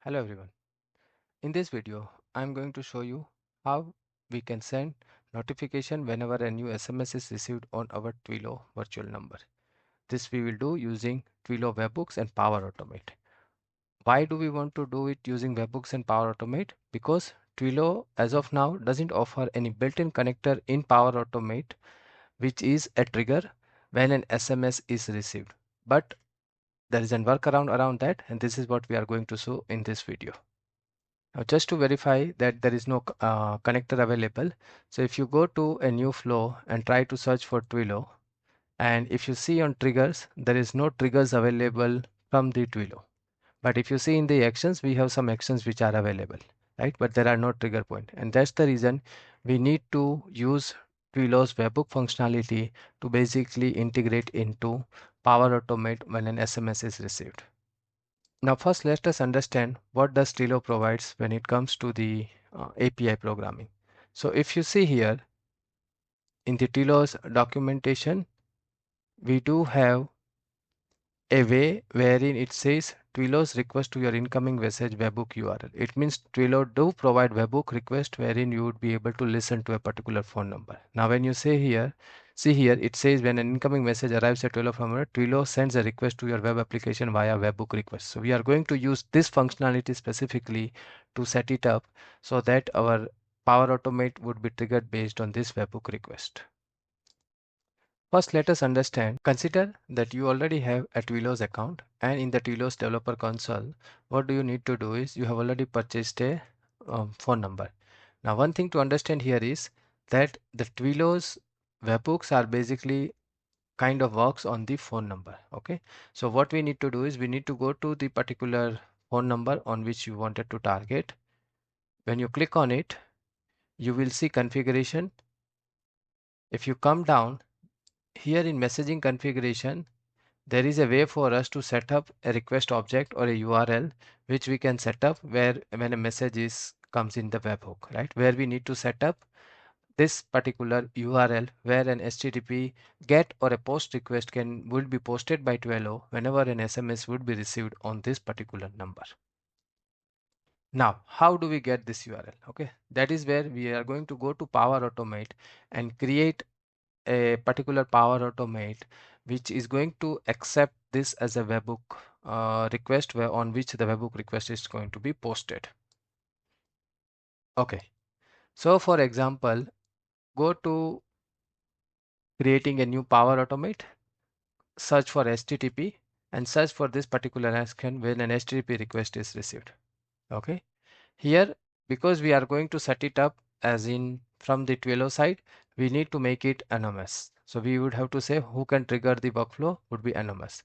Hello everyone. In this video, I'm going to show you how we can send notification whenever a new SMS is received on our Twilio virtual number. This we will do using Twilio Webhooks and Power Automate. Why do we want to do it using Webhooks and Power Automate? Because Twilio as of now doesn't offer any built-in connector in Power Automate which is a trigger when an SMS is received. But there is a workaround around that, and this is what we are going to show in this video. Now just to verify that there is no connector available, so if you go to a new flow and try to search for Twilio, and if you see on triggers, there is no triggers available from the Twilio. But if you see in the actions, we have some actions which are available, right? But there are no trigger point, and that's the reason we need to use Twilio's webhook functionality to basically integrate into Power Automate when an SMS is received. Now first let us understand what does Twilio provides when it comes to the API programming. So if you see here in the Twilio's documentation, we do have a way wherein it says Twilio's request to your incoming message webhook URL. It means Twilio do provide webhook request wherein you would be able to listen to a particular phone number. Now when you say here, see here it says when an incoming message arrives at Twilio from Twilio sends a request to your web application via webhook request. So we are going to use this functionality specifically to set it up so that our Power Automate would be triggered based on this webhook request. First, let us understand. Consider that you already have a Twilio's account, and in the Twilio's developer console, what do you need to do is you have already purchased a phone number. Now, one thing to understand here is that the Twilio's webhooks are basically kind of works on the phone number. Okay, so what we need to do is we need to go to the particular phone number on which you wanted to target. When you click on it, you will see configuration. If you come down here in messaging configuration, there is a way for us to set up a request object or a URL which we can set up where when a message comes in the webhook, right? Where we need to set up this particular URL where an HTTP GET or a POST request would be posted by Twilio whenever an SMS would be received on this particular number. Now, how do we get this URL? Okay, that is where we are going to go to Power Automate and create a particular Power Automate which is going to accept this as a webhook request on which the webhook request is going to be posted. Okay, so for example, go to creating a new Power Automate, search for HTTP and search for this particular action when an HTTP request is received. Okay, here because we are going to set it up as in from the Twilio side, we need to make it anonymous. So we would have to say who can trigger the workflow would be anonymous.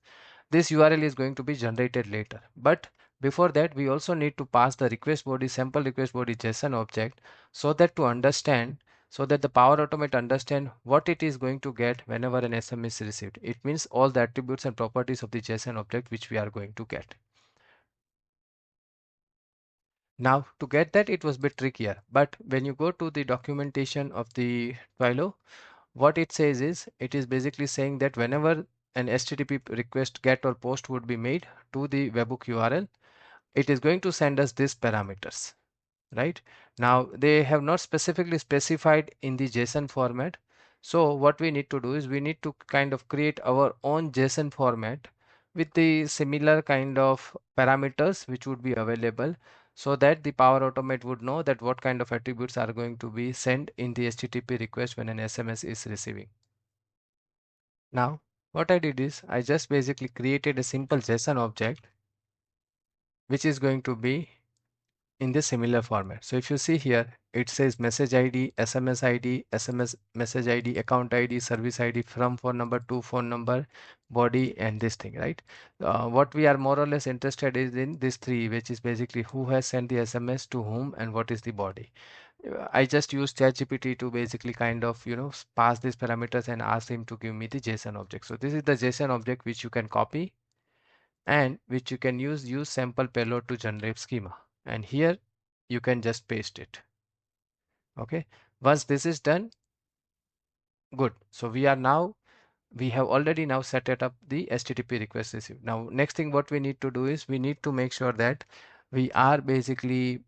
This URL is going to be generated later, but before that we also need to pass the request body sample request body JSON object so that the Power Automate understand what it is going to get whenever an SMS is received. It means all the attributes and properties of the JSON object which we are going to get. Now to get that it was a bit trickier, but when you go to the documentation of the Twilio, what it says is it is basically saying that whenever an HTTP request get or post would be made to the webhook URL, it is going to send us these parameters, right? Now they have not specifically specified in the JSON format. So what we need to do is we need to kind of create our own JSON format with the similar kind of parameters which would be available so that the Power Automate would know that what kind of attributes are going to be sent in the HTTP request when an SMS is receiving. Now what I did is I just basically created a simple JSON object which is going to be in this similar format. So if you see here, it says message ID, SMS message ID, account ID, service ID from phone number to phone number, body, and this thing, right? What we are more or less interested is in this three, which is basically who has sent the SMS to whom and what is the body. I just used ChatGPT to basically kind of, pass these parameters and ask him to give me the JSON object. So this is the JSON object which you can copy and which you can use sample payload to generate schema, and here you can just paste it. Okay, once this is done, good. So we have already now set it up the HTTP request received. Now next thing what we need to do is we need to make sure that we are basically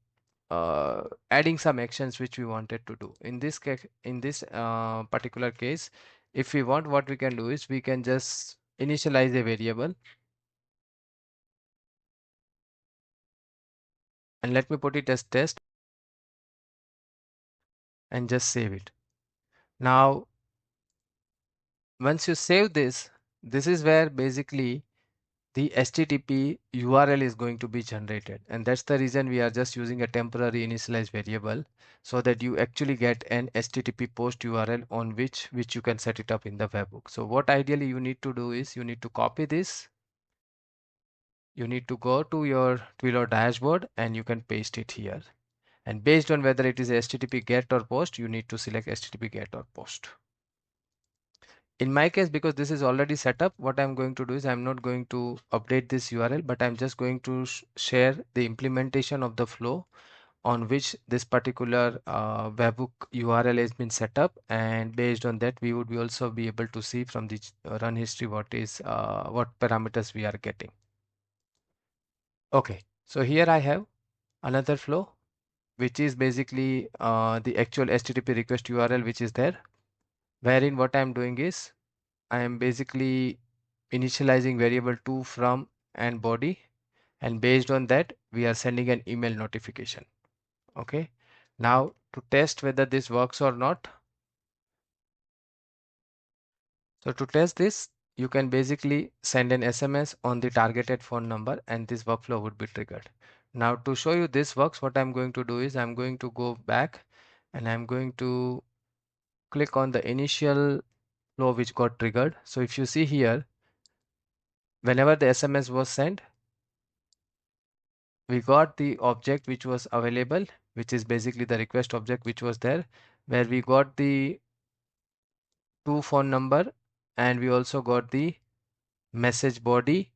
adding some actions which we wanted to do. In this particular case, if we want, what we can do is we can just initialize a variable, and let me put it as test and just save it. Now, once you save this, this is where basically the HTTP URL is going to be generated, and that's the reason we are just using a temporary initialized variable, so that you actually get an HTTP post URL on which you can set it up in the webhook. So what ideally you need to do is you need to copy this, you need to go to your Twilio dashboard and you can paste it here, and based on whether it is HTTP get or post, you need to select HTTP get or post. In my case, because this is already set up, what I'm going to do is I'm not going to update this URL, but I'm just going to share the implementation of the flow on which this particular webhook URL has been set up, and based on that we would be also be able to see from the run history what parameters we are getting. Okay, so here I have another flow which is basically the actual HTTP request URL which is there, wherein what I'm doing is I am basically initializing variable to, from, and body, and based on that we are sending an email notification. Okay, now to test whether this works or not, so to test this you can basically send an SMS on the targeted phone number and this workflow would be triggered. Now to show you this works, what I'm going to do is I'm going to go back and I'm going to click on the initial flow which got triggered. So if you see here, whenever the SMS was sent, we got the object which was available, which is basically the request object which was there, where we got the to phone number and we also got the message body.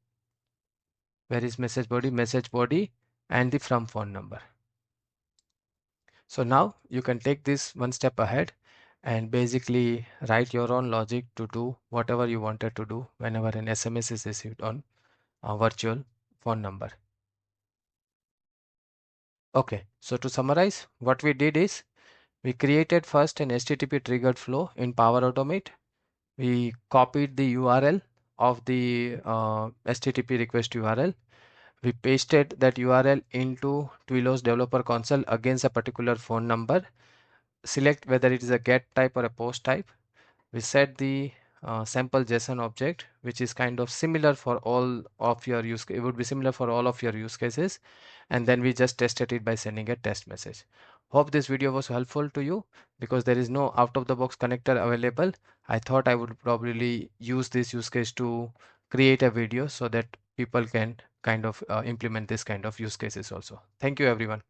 Where is message body and the from phone number. So now you can take this one step ahead and basically write your own logic to do whatever you wanted to do whenever an SMS is received on a virtual phone number. Okay, so to summarize, what we did is we created first an HTTP triggered flow in Power Automate. We copied the URL of the HTTP request URL. We pasted that URL into Twilio's developer console against a particular phone number. Select whether it is a get type or a post type. We set the sample JSON object, which is kind of similar for all of your use. It would be similar for all of your use cases, and then we just tested it by sending a test message. Hope this video was helpful to you. Because there is no out-of-the-box connector available, I thought I would probably use this use case to create a video so that people can kind of implement this kind of use cases also. Thank you, everyone.